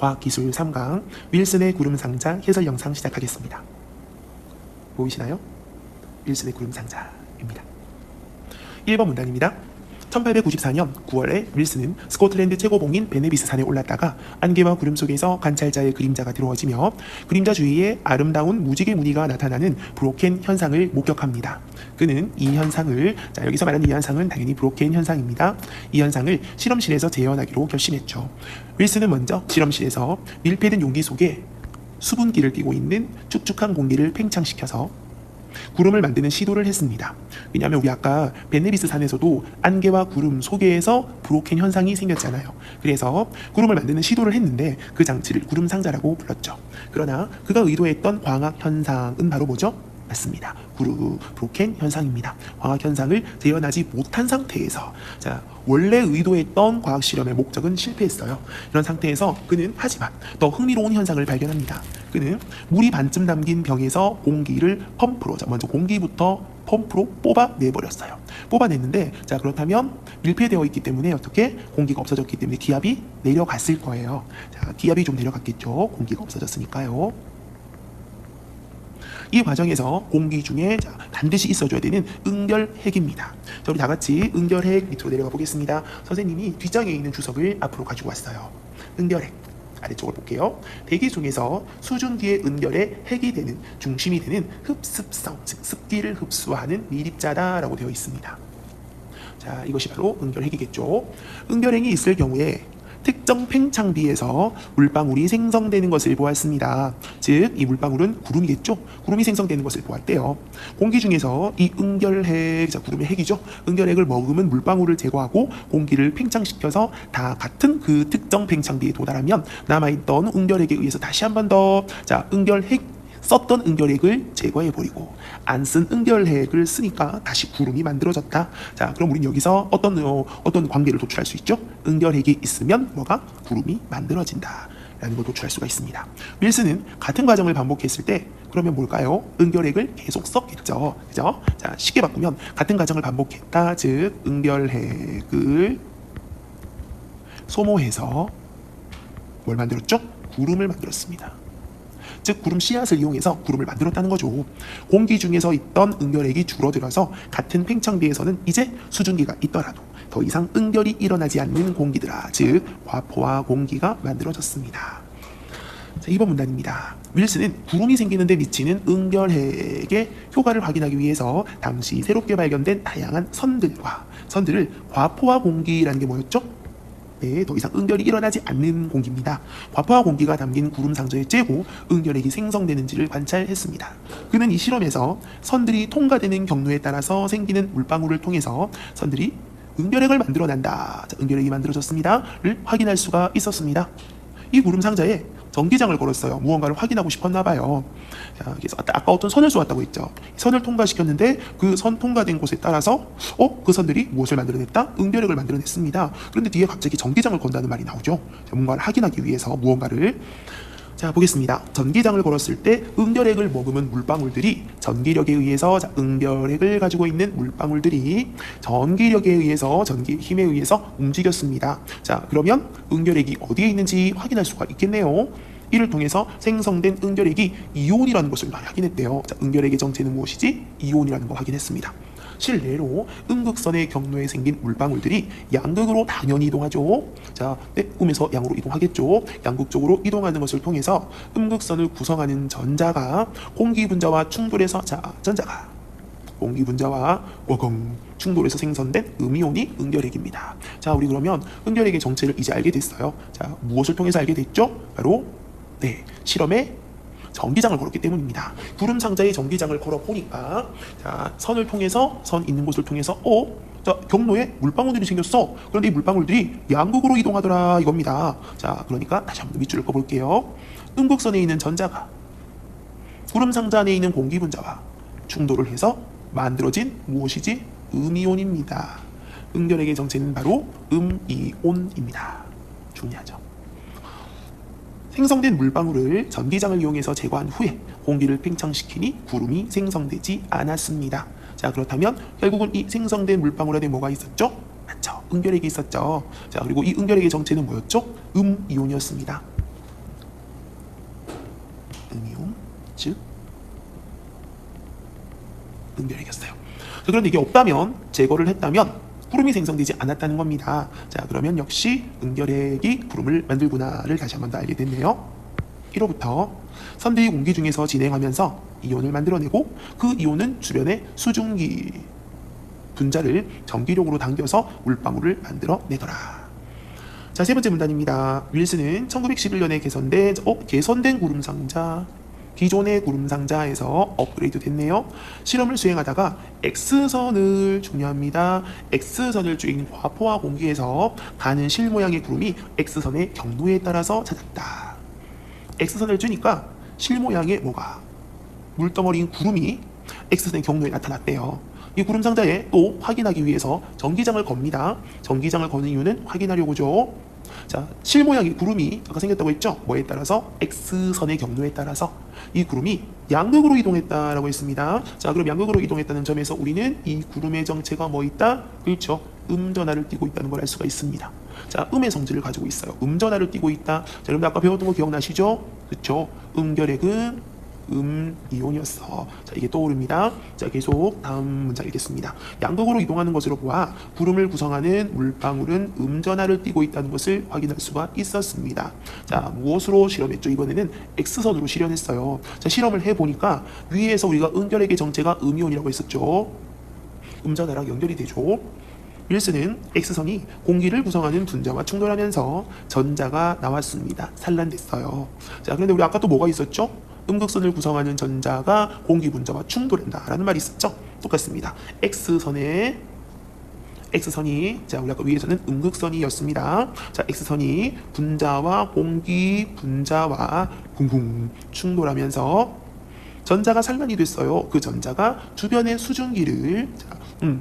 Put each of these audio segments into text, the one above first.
과학기술 3강 윌슨의 구름상자 해설 영상 시작하겠습니다. 보이시나요? 윌슨의 구름상자입니다. 1번 문단입니다. 1894년 9월에 윌슨은 스코틀랜드 최고봉인 베네비스 산에 올랐다가 안개와 구름 속에서 관찰자의 그림자가 들어와지며 그림자 주위에 아름다운 무지개 무늬가 나타나는 브로켄 현상을 목격합니다. 그는 이 현상을, 여기서 말하는 이 현상은 당연히 브로켄 현상입니다. 이 현상을 실험실에서 재현하기로 결심했죠. 윌슨은 먼저 실험실에서 밀폐된 용기 속에 수분기를 끼고 있는 축축한 공기를 팽창시켜서 구름을 만드는 시도를 했습니다. 왜냐하면 우리 아까 베네비스 산에서도 안개와 구름 속에서 브로켄 현상이 생겼잖아요. 그래서 구름을 만드는 시도를 했는데 그 장치를 구름상자라고 불렀죠. 그러나 그가 의도했던 광학 현상은 바로 뭐죠? 맞습니다. 브로켄 현상입니다. 광학 현상을 재현하지 못한 상태에서 원래 의도했던 과학 실험의 목적은 실패했어요. 이런 상태에서 그는 하지만 더 흥미로운 현상을 발견합니다. 그는 물이 반쯤 담긴 병에서 공기를 펌프로, 먼저 공기부터 펌프로 뽑아내버렸어요. 뽑아냈는데 그렇다면 밀폐되어 있기 때문에 어떻게 공기가 없어졌기 때문에 기압이 내려갔을 거예요. 기압이 좀 내려갔겠죠. 공기가 없어졌으니까요. 이 과정에서 공기 중에 반드시 있어줘야 되는 응결핵입니다. 우리 다 같이 응결핵 밑으로 내려가 보겠습니다. 선생님이 뒷장에 있는 주석을 앞으로 가지고 왔어요. 응결핵 아래쪽을 볼게요. 대기 중에서 수증기의 응결의 핵이 되는, 중심이 되는 흡습성, 즉 습기를 흡수하는 미립자다라고 되어 있습니다. 이것이 바로 응결핵이겠죠. 응결핵이 있을 경우에 특정 팽창비에서 물방울이 생성되는 것을 보았습니다. 즉, 이 물방울은 구름이겠죠. 구름이 생성되는 것을 보았대요. 공기 중에서 이 응결핵, 구름의 핵이죠. 응결핵을 머금은 물방울을 제거하고 공기를 팽창시켜서 다 같은 그 특정 팽창비에 도달하면 남아있던 응결핵에 의해서 다시 한 번 더 응결핵 썼던 응결핵을 제거해버리고 안 쓴 응결핵을 쓰니까 다시 구름이 만들어졌다. 그럼 우린 여기서 어떤 관계를 도출할 수 있죠? 응결핵이 있으면 뭐가? 구름이 만들어진다 라는 걸 도출할 수가 있습니다. 윌슨은 같은 과정을 반복했을 때 그러면 뭘까요? 응결핵을 계속 썼겠죠. 그죠? 쉽게 바꾸면 같은 과정을 반복했다. 즉 응결핵을 소모해서 뭘 만들었죠? 구름을 만들었습니다. 즉 구름 씨앗을 이용해서 구름을 만들었다는 거죠. 공기 중에서 있던 응결핵이 줄어들어서 같은 팽창비에서는 이제 수증기가 있더라도 더 이상 응결이 일어나지 않는 공기들아, 즉 과포와 공기가 만들어졌습니다. 2번 문단입니다. 윌슨은 구름이 생기는 데 미치는 응결핵의 효과를 확인하기 위해서 당시 새롭게 발견된 다양한 선들을 과포와 공기라는 게 뭐였죠? 더 이상 응결이 일어나지 않는 공기입니다. 과포와 공기가 담긴 구름 상자에 째고 응결핵이 생성되는지를 관찰했습니다. 그는 이 실험에서 선들이 통과되는 경로에 따라서 생기는 물방울을 통해서 선들이 응결핵을 만들어낸다, 응결핵이 만들어졌습니다를 확인할 수가 있었습니다. 이 구름 상자에 전기장을 걸었어요. 무언가를 확인하고 싶었나 봐요. 그래서 아까 어떤 선을 쏘았다고 했죠. 선을 통과시켰는데 그 선 통과된 곳에 따라서 그 선들이 무엇을 만들어냈다? 응결핵을 만들어냈습니다. 그런데 뒤에 갑자기 전기장을 건다는 말이 나오죠. 뭔가를 확인하기 위해서 무언가를 보겠습니다. 전기장을 걸었을 때 응결핵을 머금은 물방울들이 전기력에 의해서 응결핵을 가지고 있는 물방울들이 전기력에 의해서 전기 힘에 의해서 움직였습니다. 그러면 응결핵이 어디에 있는지 확인할 수가 있겠네요. 이를 통해서 생성된 응결핵이 이온이라는 것을 확인했대요. 응결핵의 정체는 무엇이지? 이온이라는 걸 확인했습니다. 실내로 음극선의 경로에 생긴 물방울들이 양극으로 당연히 이동하죠. 음에서 양으로 이동하겠죠. 양극적으로 이동하는 것을 통해서 음극선을 구성하는 전자가 공기 분자와 충돌해서 전자가 공기 분자와 충돌해서 생성된 음이온이 응결핵입니다. 우리 그러면 응결핵의 정체를 이제 알게 됐어요. 무엇을 통해서 알게 됐죠? 바로 실험에 전기장을 걸었기 때문입니다. 구름 상자에 전기장을 걸어 보니까 선을 통해서, 선 있는 곳을 통해서 경로에 물방울들이 생겼어. 그런데 이 물방울들이 양극으로 이동하더라 이겁니다. 그러니까 다시 한번 밑줄을 그어볼게요. 음극선에 있는 전자가 구름 상자 안에 있는 공기 분자와 충돌을 해서 만들어진 무엇이지? 음이온입니다. 응결핵의 정체는 바로 음이온입니다. 중요하죠. 생성된 물방울을 전기장을 이용해서 제거한 후에 공기를 팽창시키니 구름이 생성되지 않았습니다. 그렇다면 결국은 이 생성된 물방울 안에 뭐가 있었죠? 맞죠. 응결핵이 있었죠. 그리고 이 응결핵의 정체는 뭐였죠? 음이온이었습니다. 음이온, 즉 응결핵이었어요. 자, 그런데 이게 없다면, 제거를 했다면 구름이 생성되지 않았다는 겁니다. 자, 그러면 역시 응결핵이 구름을 만들구나를 다시 한번 더 알게 됐네요. 1호부터 선대위 공기 중에서 진행하면서 이온을 만들어내고, 그 이온은 주변의 수증기 분자를 전기력으로 당겨서 물방울을 만들어내더라. 자, 세 번째 문단입니다. 윌슨은 1911년에 개선된 구름상자, 기존의 구름상자에서 업그레이드 됐네요. 실험을 수행하다가 X선을, 중요합니다, X선을 쬐인 과포화 공기에서 가는 실 모양의 구름이 X선의 경로에 따라서 찾았다. X선을 쬐니까 실 모양의 물덩어리인 구름이 X선의 경로에 나타났대요. 이 구름상자에 또 확인하기 위해서 전기장을 겁니다. 전기장을 거는 이유는 확인하려고죠. 자, 실 모양의 구름이 아까 생겼다고 했죠? 뭐에 따라서? X선의 경로에 따라서 이 구름이 양극으로 이동했다라고 했습니다. 자, 그럼 양극으로 이동했다는 점에서 우리는 이 구름의 정체가 뭐 있다? 그렇죠. 음전하를 띠고 있다는 걸 알 수가 있습니다. 자, 음의 성질을 가지고 있어요. 음전하를 띠고 있다. 자, 여러분들 아까 배웠던 거 기억나시죠? 그렇죠. 음결핵은 이온이었어. 자, 이게 떠오릅니다. 자, 계속 다음 문장 읽겠습니다. 양극으로 이동하는 것으로 보아 구름을 구성하는 물방울은 음전하를 띠고 있다는 것을 확인할 수가 있었습니다. 자, 무엇으로 실험했죠? 이번에는 X선으로 실현했어요. 자, 실험을 해보니까 위에서 우리가 응결핵의 정체가 음이온이라고 했었죠. 음전하랑 연결이 되죠. 윌슨은 X선이 공기를 구성하는 분자와 충돌하면서 전자가 나왔습니다. 산란됐어요. 자, 그런데 우리 아까 또 뭐가 있었죠? 음극선을 구성하는 전자가 공기 분자와 충돌한다라는 말이 있었죠. 똑같습니다. X선이, 자, 우리 아까 위에서는 음극선이었습니다. 자, X선이 분자와 공기 분자와 붕붕 충돌하면서 전자가 산란이 됐어요. 그 전자가 주변의 수증기를,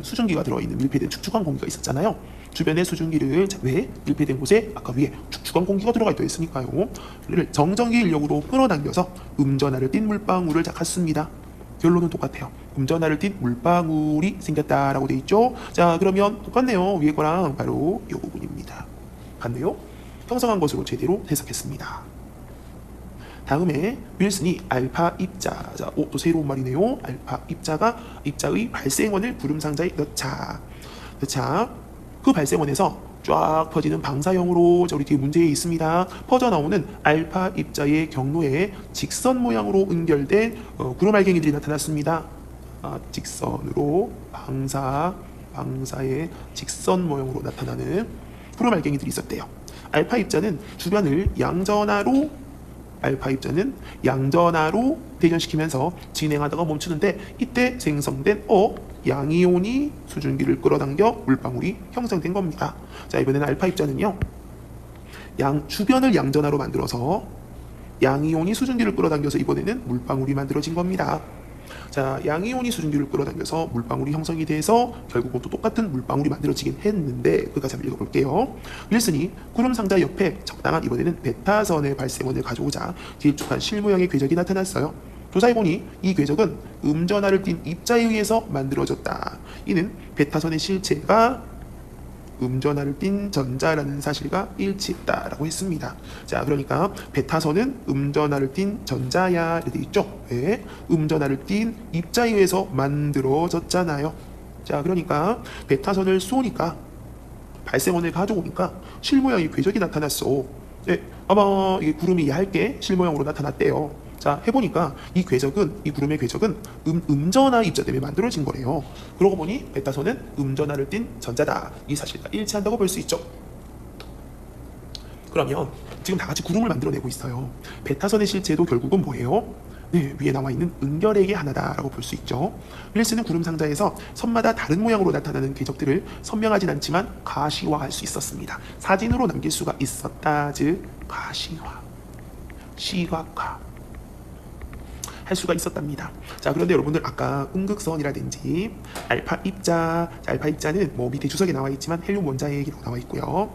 수증기가 들어있는 밀폐된 축축한 공기가 있었잖아요. 주변의 수증기를, 왜? 밀폐된 곳에 아까 위에 축축한 공기가 들어가 있다 했으니까요. 를 정전기 인력으로 끌어당겨서 음전하를 띤 물방울을 갖습니다. 결론은 똑같아요. 음전하를 띤 물방울이 생겼다라고 돼 있죠. 자, 그러면 똑같네요. 위에 거랑 바로 이 부분입니다. 같네요. 형성한 것으로 제대로 해석했습니다. 다음에 윌슨이 알파 입자, 자, 또 새로운 말이네요. 알파 입자의 발생원을 구름상자에 넣자. 그 발생원에서 쫙 퍼지는 방사형으로, 우리 뒤에 문제에 있습니다. 퍼져나오는 알파 입자의 경로에 직선 모양으로 은결된 구름 알갱이들이 나타났습니다. 직선으로 방사의 직선 모형으로 나타나는 구름 알갱이들이 있었대요. 알파 입자는 주변을 양전하로 대전시키면서 진행하다가 멈추는데, 이때 생성된 양이온이 수증기를 끌어당겨 물방울이 형성된 겁니다. 자, 이번에는 알파 입자는요, 주변을 양전하로 만들어서 양이온이 수증기를 끌어당겨서 이번에는 물방울이 만들어진 겁니다. 자, 양이온이 수증기를 끌어당겨서 물방울이 형성이 돼서 결국은 또 똑같은 물방울이 만들어지긴 했는데, 그까지 한번 읽어볼게요. 윌슨이 구름 상자 옆에 적당한, 이번에는 베타선의 발생원을 가져오자 길쭉한 실 모양의 궤적이 나타났어요. 조사해보니 이 궤적은 음전하를 띤 입자에 의해서 만들어졌다. 이는 베타선의 실체가 음전하를 띤 전자라는 사실과 일치했다라고 했습니다. 자, 그러니까 베타선은 음전하를 띤 전자야 이렇게 있죠. 왜? 음전하를 띤 입자에 의해서 만들어졌잖아요. 자, 그러니까 베타선을 쏘니까, 발생원을 가져오니까 실모양의 궤적이 나타났어. 네, 아마 이게 구름이 얇게 실모양으로 나타났대요. 자, 해보니까 이 구름의 궤적은 음전하 입자 때문에 만들어진 거래요. 그러고 보니 베타선은 음전하를 띤 전자다. 이 사실과 일치한다고 볼 수 있죠. 그러면 지금 다 같이 구름을 만들어내고 있어요. 베타선의 실체도 결국은 뭐예요? 네, 위에 나와 있는 은결핵의 하나다라고 볼 수 있죠. 윌슨은 구름 상자에서 선마다 다른 모양으로 나타나는 궤적들을 선명하진 않지만 가시화할 수 있었습니다. 사진으로 남길 수가 있었다. 즉 가시화, 시각화 할 수가 있었답니다. 자, 그런데 여러분들 아까 음극선이라든지 알파 입자는 뭐 밑에 주석에 나와 있지만 헬륨 원자핵이라고 나와 있고요.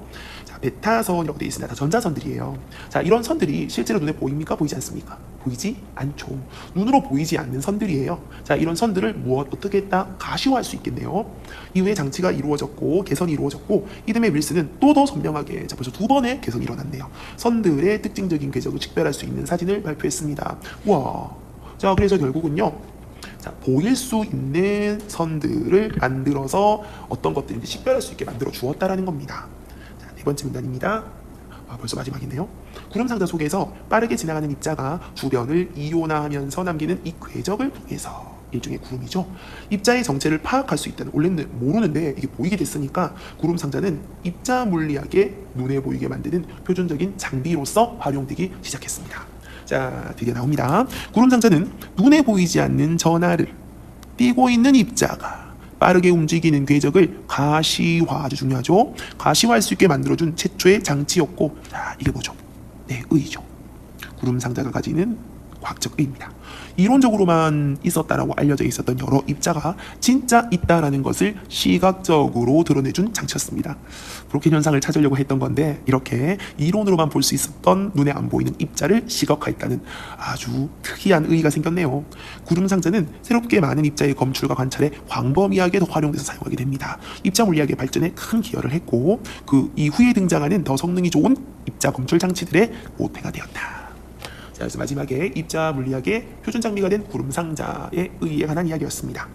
자, 베타선이라고 되어 있습니다. 다 전자선들이에요. 자, 이런 선들이 실제로 눈에 보입니까? 보이지 않습니까? 보이지 않죠. 눈으로 보이지 않는 선들이에요. 자, 이런 선들을 어떻게 했다? 가시화할 수 있겠네요. 이후에 장치가 이루어졌고 개선이 이루어졌고 이듬해 윌슨은 또 더 선명하게, 자, 벌써 2번의 개선이 일어났네요. 선들의 특징적인 궤적을 식별할 수 있는 사진을 발표했습니다. 우와. 자, 그래서 결국은요, 자, 보일 수 있는 선들을 만들어서 어떤 것들인지 식별할 수 있게 만들어 주었다라는 겁니다. 자, 네 번째 문단입니다. 벌써 마지막인데요. 구름상자 속에서 빠르게 지나가는 입자가 주변을 이온화하면서 남기는 이 궤적을 통해서, 일종의 구름이죠, 입자의 정체를 파악할 수 있다는, 원래는 모르는데 이게 보이게 됐으니까 구름상자는 입자 물리학에 눈에 보이게 만드는 표준적인 장비로서 활용되기 시작했습니다. 자, 드디어 나옵니다. 구름상자는 눈에 보이지 않는 전하를 띄고 있는 입자가 빠르게 움직이는 궤적을 가시화, 아주 중요하죠, 가시화할 수 있게 만들어준 최초의 장치였고, 자, 이게 뭐죠? 네, 의죠. 구름상자가 가지는 과학적 의입니다. 이론적으로만 있었다라고 알려져 있었던 여러 입자가 진짜 있다라는 것을 시각적으로 드러내준 장치였습니다. 브로켄 현상을 찾으려고 했던 건데 이렇게 이론으로만 볼 수 있었던 눈에 안 보이는 입자를 시각화했다는 아주 특이한 의의가 생겼네요. 구름상자는 새롭게 많은 입자의 검출과 관찰에 광범위하게 더 활용돼서 사용하게 됩니다. 입자 물리학의 발전에 큰 기여를 했고 그 이후에 등장하는 더 성능이 좋은 입자 검출 장치들의 모태가 되었다. 자, 그래서 마지막에 입자 물리학의 표준 장비가 된 구름상자의 의의에 관한 이야기였습니다.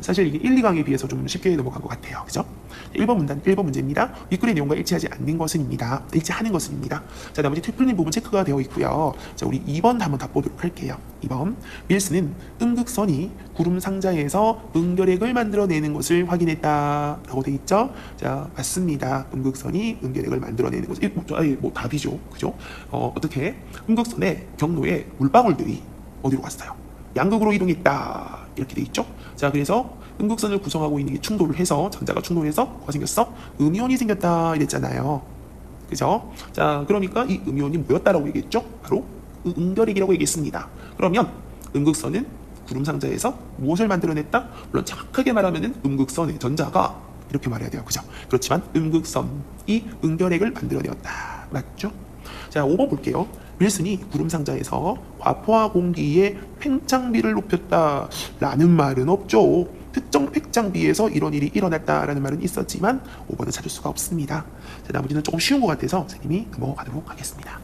사실 이게 1, 2강에 비해서 좀 쉽게 넘어간 것 같아요. 그죠? 1번 문단, 1번 문제입니다. 윗글의 내용과 일치하지 않는 것은입니다. 일치하는 것은입니다. 자, 나머지 틀린 부분 체크가 되어 있고요. 자, 우리 2번 한번 답보도록 할게요. 2번. 윌슨은 음극선이 구름상자에서 응결핵을 만들어내는 것을 확인했다라고 되어 있죠? 자, 맞습니다. 음극선이 응결핵을 만들어내는 것을, 뭐 답이죠. 그죠? 어떻게? 음극선의 경로에 물방울들이 어디로 갔어요? 양극으로 이동했다. 이렇게 돼 있죠. 자, 그래서 음극선을 구성하고 있는 게 충돌을 해서, 전자가 충돌해서 뭐가 생겼어? 음이온이 생겼다 이랬잖아요. 그죠? 자, 그러니까 이 음이온이 뭐였다라고 얘기했죠? 바로 응결핵이라고 얘기했습니다. 그러면 음극선은 구름상자에서 무엇을 만들어냈다? 물론 정확하게 말하면은 음극선의 전자가 이렇게 말해야 돼요. 그죠? 그렇지만 음극선이 응결핵을 만들어내었다. 맞죠? 자, 5번 볼게요. 윌슨이 구름상자에서 과포화 공기의 팽창비를 높였다라는 말은 없죠. 특정 팽창비에서 이런 일이 일어났다라는 말은 있었지만 5번은 찾을 수가 없습니다. 자, 나머지는 조금 쉬운 것 같아서 선생님이 넘어가도록 하겠습니다.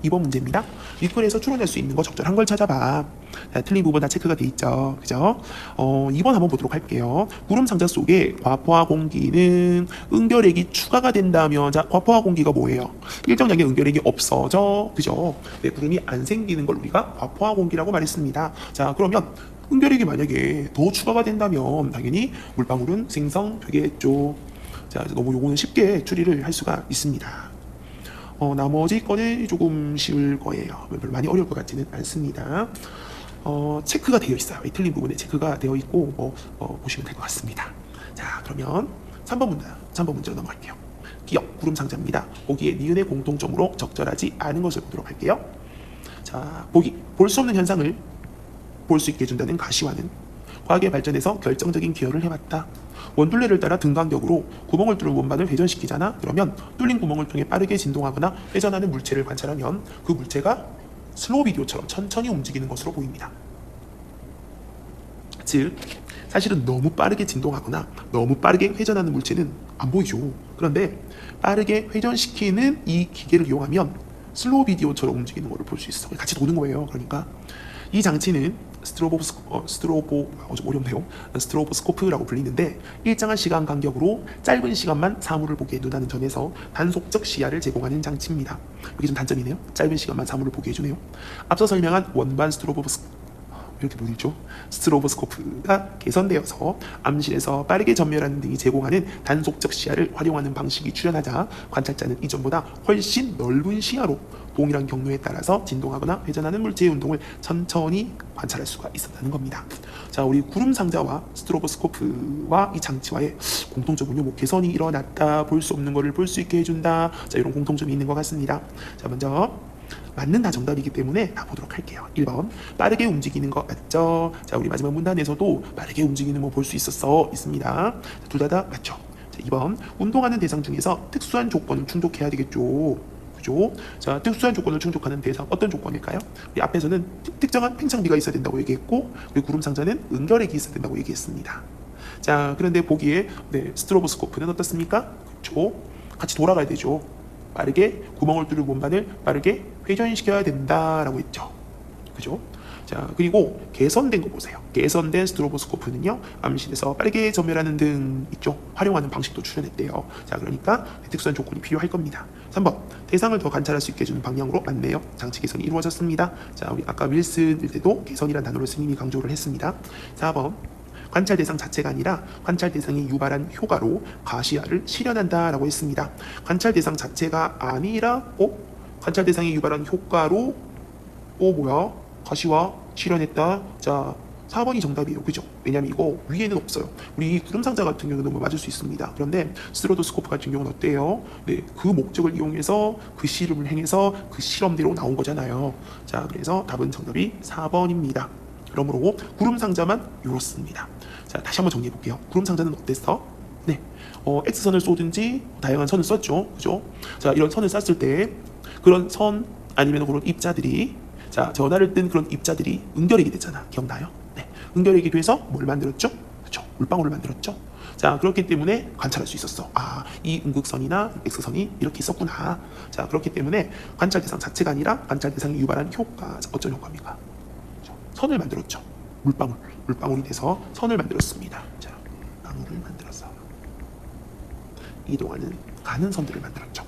2번 문제입니다. 윗글에서 추론할 수 있는 거 적절한 걸 찾아봐. 자, 틀린 부분 다 체크가 돼 있죠. 그죠? 2번 한번 보도록 할게요. 구름상자 속에 과포화 공기는 응결핵이 추가가 된다면, 자, 과포화 공기가 뭐예요? 일정량의 응결핵이 없어져. 그죠? 네, 구름이 안 생기는 걸 우리가 과포화 공기라고 말했습니다. 자, 그러면 응결핵이 만약에 더 추가가 된다면 당연히 물방울은 생성되겠죠. 자, 너무 요거는 쉽게 추리를 할 수가 있습니다. 나머지 거는 조금 쉬울 거예요. 별로 많이 어려울 것 같지는 않습니다. 체크가 되어 있어요. 이 틀린 부분에 체크가 되어 있고 보시면 될 것 같습니다. 자, 그러면 3번 문제로 넘어갈게요. 기억, 구름상자입니다. 보기에 니은의 공통점으로 적절하지 않은 것을 보도록 할게요. 자, 보기, 볼 수 없는 현상을 볼 수 있게 해준다는 가시화는 과학의 발전에서 결정적인 기여를 해왔다. 원둘레를 따라 등간격으로 구멍을 뚫은 원반을 회전시키잖아. 그러면 뚫린 구멍을 통해 빠르게 진동하거나 회전하는 물체를 관찰하면 그 물체가 슬로우 비디오처럼 천천히 움직이는 것으로 보입니다. 즉, 사실은 너무 빠르게 진동하거나 너무 빠르게 회전하는 물체는 안 보이죠. 그런데 빠르게 회전시키는 이 기계를 이용하면 슬로우 비디오처럼 움직이는 것을 볼 수 있어. 같이 도는 거예요. 그러니까 이 장치는 스트로보스코프라고 불리는데 일정한 시간 간격으로 짧은 시간만 사물을 보게 해준다는 점에서 단속적 시야를 제공하는 장치입니다. 이게 좀 단점이네요. 짧은 시간만 사물을 보게 해주네요. 앞서 설명한 원반 스트로보스코프가 개선되어서 암실에서 빠르게 전멸하는 등이 제공하는 단속적 시야를 활용하는 방식이 출현하자 관찰자는 이전보다 훨씬 넓은 시야로 동일한 경로에 따라서 진동하거나 회전하는 물체의 운동을 천천히 관찰할 수가 있었다는 겁니다. 자, 우리 구름상자와 스트로보스코프와 이 장치와의 공통점은요, 뭐 개선이 일어났다, 볼 수 없는 것을 볼 수 있게 해준다, 자, 이런 공통점이 있는 것 같습니다. 자, 먼저 맞는 다 정답이기 때문에 다 보도록 할게요. 1번, 빠르게 움직이는 것 맞죠? 자, 우리 마지막 문단에서도 빠르게 움직이는 거 볼 수 있습니다. 둘 다 맞죠? 자, 2번 운동하는 대상 중에서 특수한 조건을 충족해야 되겠죠. 그죠? 자, 특수한 조건을 충족하는 대상 어떤 조건일까요? 우리 앞에서는 특정한 팽창비가 있어야 된다고 얘기했고, 그리고 구름상자는 응결액이 있어야 된다고 얘기했습니다. 자, 그런데 보기에 스트로보스코프는 어떻습니까? 그렇죠? 같이 돌아가야 되죠. 빠르게 구멍을 뚫을 원반을 빠르게 회전시켜야 된다라고 했죠. 그죠? 자, 그리고 개선된 거 보세요. 개선된 스트로보스코프는요, 암실에서 빠르게 전멸하는 등 있죠. 활용하는 방식도 출연했대요. 자, 그러니까 특수한 조건이 필요할 겁니다. 3번 대상을 더 관찰할 수 있게 해주는 방향으로 맞네요. 장치 개선이 이루어졌습니다. 자, 우리 아까 윌슨일 때도 개선이라는 단어를 스님이 강조를 했습니다. 4번 관찰 대상 자체가 아니라 관찰 대상이 유발한 효과로 가시화를 실현한다라고 했습니다. 관찰 대상 자체가 아니라 관찰 대상이 유발한 효과로 가시화 실현했다. 자, 4번이 정답이에요. 그죠? 왜냐면 이거 위에는 없어요. 우리 구름상자 같은 경우는 뭐 맞을 수 있습니다. 그런데 스트로보스코프 같은 경우는 어때요? 네, 그 목적을 이용해서 그 실험을 행해서 그 실험대로 나온 거잖아요. 자, 그래서 답은 정답이 4번입니다. 그러므로 구름상자만 이렇습니다. 자, 다시 한번 정리해 볼게요. 구름상자는 어땠어? 네, X선을 쏘든지 다양한 선을 썼죠. 그죠? 자, 이런 선을 쐈을 때 그런 선 아니면 그런 입자들이, 자, 전하를 뜬 그런 입자들이 응결액이 됐잖아. 기억나요? 네, 응결액이 돼서 뭘 만들었죠? 그렇죠? 물방울을 만들었죠. 자, 그렇기 때문에 관찰할 수 있었어. 아, 이 음극선이나 X선이 이렇게 있었구나. 자, 그렇기 때문에 관찰 대상 자체가 아니라 관찰 대상이 유발한 효과. 자, 어떤 효과입니까? 선을 만들었죠. 물방울이 돼서 선을 만들었습니다. 자, 방울을 만들어서 이동하는 가는 선들을 만들었죠.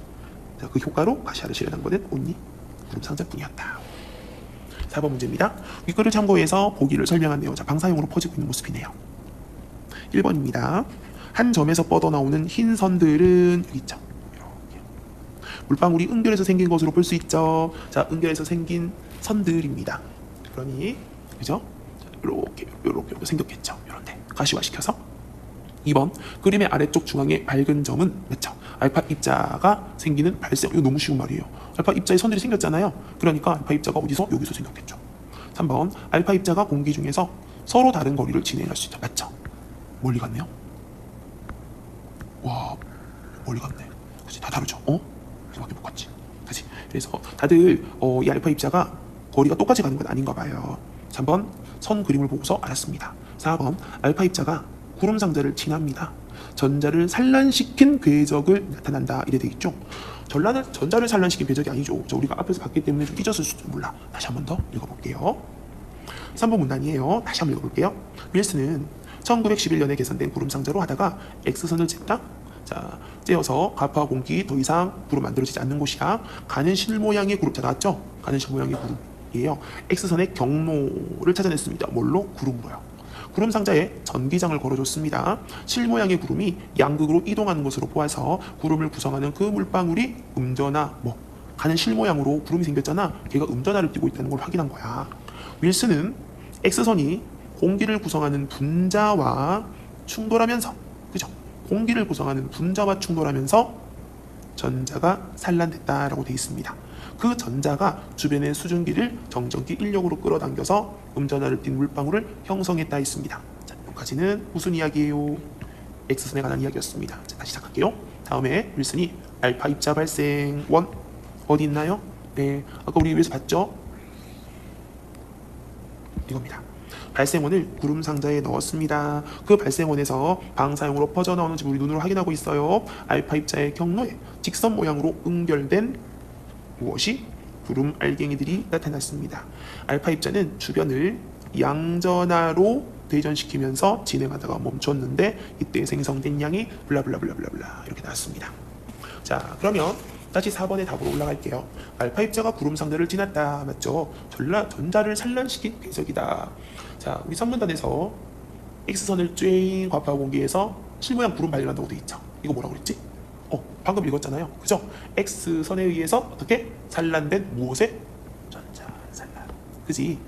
자, 그 효과로 가시화를 실현한 것은 온리 구름상자뿐이었다. 4번 문제입니다. 윗글을 참고해서 보기를 설명하네요. 자, 방사형으로 퍼지고 있는 모습이네요. 1번입니다. 한 점에서 뻗어나오는 흰 선들은 여기 있죠. 이렇게. 물방울이 응결에서 생긴 것으로 볼 수 있죠. 자, 응결에서 생긴 선들입니다. 그러니 그죠? 이렇게 생겼겠죠. 이런데 가시화시켜서. 2번 그림의 아래쪽 중앙의 밝은 점은 몇죠? 알파 입자가 생기는 발생. 이거 너무 쉬운 말이에요. 알파 입자의 선들이 생겼잖아요. 그러니까 알파 입자가 어디서? 여기서 생겼겠죠. 3번 알파 입자가 공기 중에서 서로 다른 거리를 진행할 수 있다. 맞죠? 멀리 갔네요. 와, 멀리 갔네. 그치, 다 다르죠? 이렇게밖에 못 갔지. 그치? 그래서 다들 이 알파 입자가 거리가 똑같이 가는 건 아닌가 봐요. 3번 선 그림을 보고서 알았습니다. 4번 알파 입자가 구름상자를 지납니다. 전자를 산란시킨 궤적을 나타난다. 이래 되겠죠. 전자를 산란시킨 궤적이 아니죠. 우리가 앞에서 봤기 때문에 좀 삐졌을 수도 몰라. 다시 한 번 더 읽어볼게요. 3번 문단이에요. 다시 한번 읽어볼게요. 윌슨은 1911년에 개선된 구름상자로 하다가 X선을 쟀다. 자, 째어서 가파 공기 더 이상 구름 만들어지지 않는 곳이야. 가는 실 모양의 구름. 자, 나왔죠? 가는 실 모양의 구름이에요. X선의 경로를 찾아냈습니다. 뭘로? 구름으로요. 구름 상자에 전기장을 걸어줬습니다. 실 모양의 구름이 양극으로 이동하는 것으로 보아서 구름을 구성하는 그 물방울이 음전하, 가는 실 모양으로 구름이 생겼잖아. 걔가 음전하를 띠고 있다는 걸 확인한 거야. 윌슨은 X선이 공기를 구성하는 분자와 충돌하면서, 그죠? 공기를 구성하는 분자와 충돌하면서 전자가 산란됐다라고 되어 있습니다. 그 전자가 주변의 수증기를 정전기 인력으로 끌어당겨서 음전하를 띤 물방울을 형성했다 했습니다. 자, 여기까지는 무슨 이야기예요? X선에 관한 이야기였습니다. 자, 다시 시작할게요. 다음에 윌슨이 알파 입자 발생 원 어디 있나요? 네, 아까 우리 위에서 봤죠? 이겁니다. 발생원을 구름 상자에 넣었습니다. 그 발생원에서 방사형으로 퍼져나오는지 우리 눈으로 확인하고 있어요. 알파 입자의 경로에 직선 모양으로 응결된 무엇이? 구름 알갱이들이 나타났습니다. 알파 입자는 주변을 양전하로 대전시키면서 진행하다가 멈췄는데 이때 생성된 양이 블라블라블라블라 이렇게 나왔습니다. 자, 그러면 다시 4번의 답으로 올라갈게요. 알파 입자가 구름 상자를 지났다. 맞죠? 전자를 산란시킨 궤적이다. 자, 우리 선문단에서 X선을 쬐 과파 공기에서 실모양 구름 발견한다고 돼 있죠. 이거 뭐라고 그랬지? 방금 읽었잖아요. 그죠? X선에 의해서 어떻게? 산란된 무엇에? 전자 산란. 그지?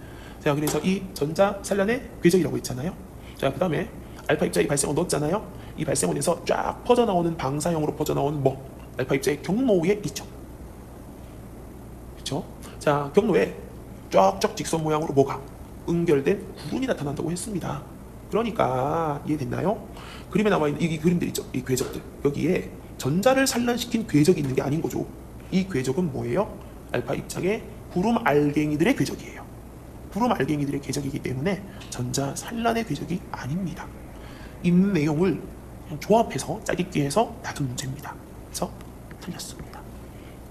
자, 그래서 이 전자 산란의 궤적이라고 있잖아요. 자, 그 다음에 알파 입자의 발생원 넣었잖아요. 이 발생원에서 쫙 퍼져나오는 방사형으로 퍼져나오는 알파 입자의 경로에 있죠. 그렇죠? 자, 경로에 쫙쫙 직선 모양으로 응결된 구름이 나타난다고 했습니다. 그러니까 이해됐나요? 그림에 나와 있는 이 그림들 있죠. 이 궤적들. 여기에 전자를 산란시킨 궤적이 있는 게 아닌 거죠. 이 궤적은 뭐예요? 알파 입장의 구름 알갱이들의 궤적이에요. 구름 알갱이들의 궤적이기 때문에 전자 산란의 궤적이 아닙니다. 이 내용을 그냥 조합해서 짜깁기 해서 다룬 문제입니다. 그래서 틀렸습니다.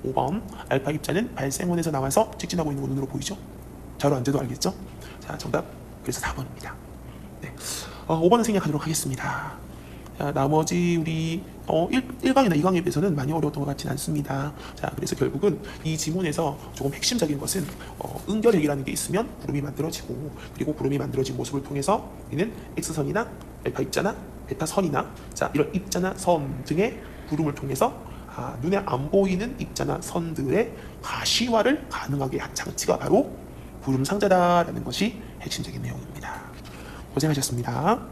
5번 알파 입자는 발생원에서 나와서 직진하고 있는 거 눈으로 보이죠? 자로 안 돼도 알겠죠? 자, 정답 그래서 4번입니다. 네. 5번은 생략하도록 하겠습니다. 자, 나머지 우리 1강이나 2강에 비해서는 많이 어려웠던 것 같지는 않습니다. 자, 그래서 결국은 이 지문에서 조금 핵심적인 것은 응결핵이라는 게 있으면 구름이 만들어지고, 그리고 구름이 만들어진 모습을 통해서 우리는 X선이나 알파 입자나 베타 선이나 자, 이런 입자나 선 등의 구름을 통해서 눈에 안 보이는 입자나 선들의 가시화를 가능하게 한 장치가 바로 구름 상자다라는 것이 핵심적인 내용입니다. 고생하셨습니다.